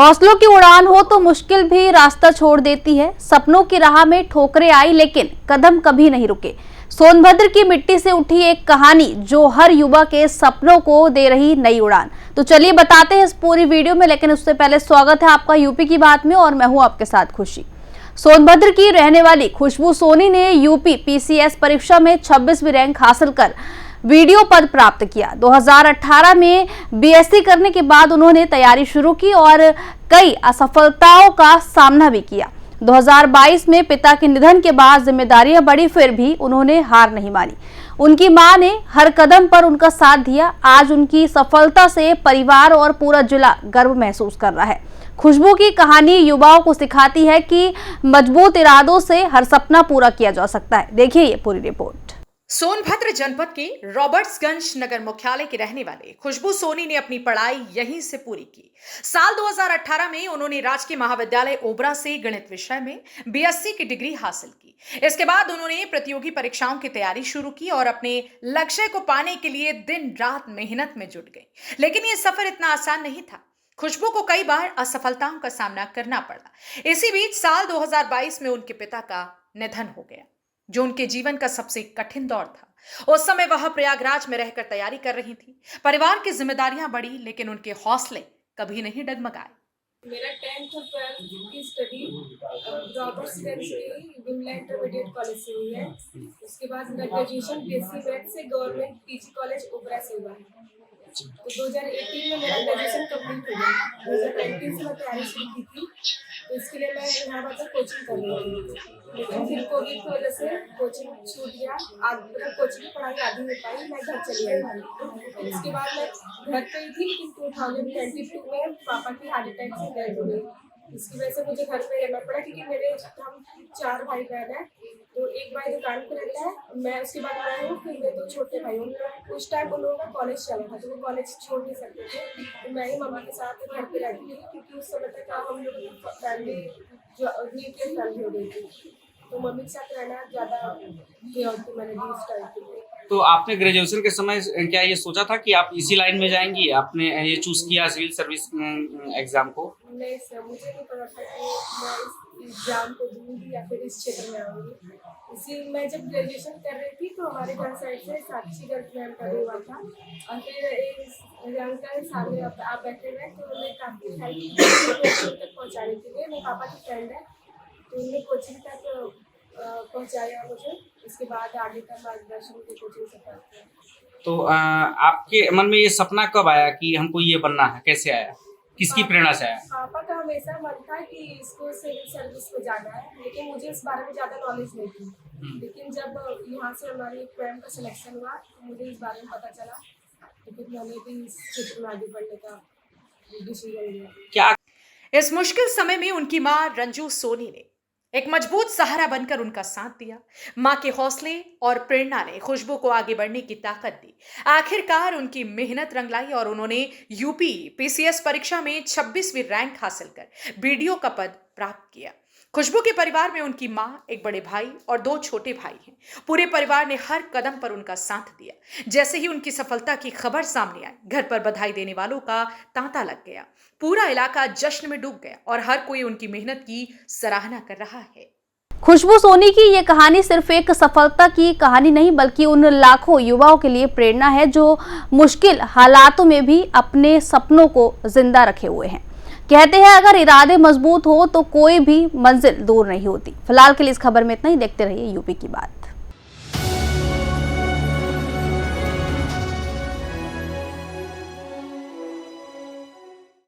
हौसलों की उड़ान हो तो मुश्किल भी रास्ता छोड़ देती है। सपनों की राह में ठोकरें आई लेकिन कदम कभी नहीं रुके। सोनभद्र की मिट्टी से उठी एक कहानी जो हर युवा के सपनों को दे रही नई उड़ान। तो चलिए बताते हैं इस पूरी वीडियो में, लेकिन उससे पहले स्वागत है आपका यूपी की बात में और मैं हूं आपके साथ खुशी। सोनभद्र की रहने वाली खुशबू सोनी ने यूपी पीसीएस परीक्षा में 26वीं रैंक हासिल कर वीडियो पद प्राप्त किया। 2018 में बीएससी करने के बाद उन्होंने तैयारी शुरू की और कई असफलताओं का सामना भी किया। 2022 में पिता के निधन के बाद जिम्मेदारियां बढ़ी, फिर भी उन्होंने हार नहीं मानी। उनकी मां ने हर कदम पर उनका साथ दिया। आज उनकी सफलता से परिवार और पूरा जिला गर्व महसूस कर रहा है। खुशबू की कहानी युवाओं को सिखाती है कि मजबूत इरादों से हर सपना पूरा किया जा सकता है। देखिए ये पूरी रिपोर्ट। सोनभद्र जनपद के रॉबर्ट्सगंज नगर मुख्यालय के रहने वाले खुशबू सोनी ने अपनी पढ़ाई यहीं से पूरी की। साल 2018 में उन्होंने राजकीय महाविद्यालय ओबरा से गणित विषय में बीएससी की डिग्री हासिल की। इसके बाद उन्होंने प्रतियोगी परीक्षाओं की तैयारी शुरू की और अपने लक्ष्य को पाने के लिए दिन रात मेहनत में जुट गई। लेकिन ये सफर इतना आसान नहीं था। खुशबू को कई बार असफलताओं का सामना करना पड़ा। इसी बीच साल 2022 में उनके पिता का निधन हो गया, जो उनके जीवन का सबसे कठिन दौर था। उस समय वह प्रयागराज में रहकर तैयारी कर रही थी। परिवार की जिम्मेदारियां बढ़ी, लेकिन उनके हौसले कभी नहीं डगमगाए। मेरा 10th और 12th की स्टडी रॉबर्ट्सगंज के विमला इंटरमीडिएट कॉलेज से हुई है। उसके बाद मेरा ग्रेजुएशन बीएससी मैथ से गवर्नमेंट पीजी कॉलेज ओबरा से हुआ है। तो 2018 में मेरा ग्रेजुएशन कंप्लीट हो गया। 2019 से मैं तैयारी शुरू की थी, तो इसके लिए मैं इलाहाबाद में कोचिंग कर रही थी। लेकिन फिर कोविड की वजह से कोचिंग छूट गया। आज मेरा कोचिंग की पढ़ाई आधी हो पाई, मैं घर चली आई। इसके बाद मैं घर पे ही थी, लेकिन 2022 में पापा की हार्ट अटैक से डेथ हो गई। इसकी वजह से मुझे घर पे रहना पड़ा, क्योंकि हम 4 भाई बहन हैं। तो एक भाई दुकान पे रहता है, मैं उसके बाद मैं हूँ, फिर मेरे 2 छोटे भाई हूँ। उस टाइम उन लोगों का कॉलेज चल रहा था, तो वो कॉलेज छोड़ नहीं सकते थे। तो मैं ही मम्मा के साथ घर पे रहती थी, क्योंकि उस समय तक हम लोग की फैमिली जो न्यूक्लियर फैमिली हो गई थी, तो मम्मी के साथ रहना ज़्यादा प्रायोरिटी मैंने दी उस टाइम के लिए। तो आपने ग्रेजुएशन के समय क्या ये सोचा था कि आप इसी लाइन में जाएंगी? आपने ये चूज किया सिविल सर्विस एग्जाम को? नहीं सर, मुझे नहीं पता था कि मैं इस एग्जाम को दूंगी या फिर इस क्षेत्र में आऊँगी। मैं जब ग्रेजुएशन कर रही थी, तो हमारे घर साइड से साक्षी गर्ल्स मैम का हुआ था, और फिर अंकल सामने आप बैठे हुए, तो उन्होंने काफ़ी हेल्प तक पहुँचाने के लिए। मेरे पापा की फ्रेंड है, तो उन्होंने कोचिंग तक पहुँचाया मुझे। इसके बाद आगे का मार्गदर्शन के कोचिंग से प्राप्त किया। तो आपके मन में ये सपना कब आया कि हमको ये बनना है? कैसे आया? किसकी प्रेरणा से आया? पापा का हमेशा मन था कि इसको सिविल सर्विस में जाना है, लेकिन मुझे इस बारे में ज़्यादा नॉलेज नहीं थी। लेकिन जब यहाँ से हमारी मैम का सिलेक्शन हुआ, तो मुझे इस बारे में पता चला, तो फिर मैंने भी इस क्षेत्र में आगे बढ़ने का डिसीजन लिया। क्या इस मुश्किल समय में उनकी मां रंजू सोनी ने एक मजबूत सहारा बनकर उनका साथ दिया। मां के हौसले और प्रेरणा ने खुशबू को आगे बढ़ने की ताकत दी। आखिरकार उनकी मेहनत रंग लाई और उन्होंने यूपी पीसीएस परीक्षा में 26वीं रैंक हासिल कर बीडीओ का पद प्राप्त किया। खुशबू के परिवार में उनकी मां, एक बड़े भाई और 2 छोटे भाई हैं। पूरे परिवार ने हर कदम पर उनका साथ दिया। जैसे ही उनकी सफलता की खबर सामने आई, घर पर बधाई देने वालों का तांता लग गया। पूरा इलाका जश्न में डूब गया और हर कोई उनकी मेहनत की सराहना कर रहा है। खुशबू सोनी की ये कहानी सिर्फ एक सफलता की कहानी नहीं, बल्कि उन लाखों युवाओं के लिए प्रेरणा है जो मुश्किल हालातों में भी अपने सपनों को जिंदा रखे हुए हैं। कहते हैं अगर इरादे मजबूत हो तो कोई भी मंजिल दूर नहीं होती। फिलहाल के लिए इस खबर में इतना ही। देखते रहिए यूपी की बात।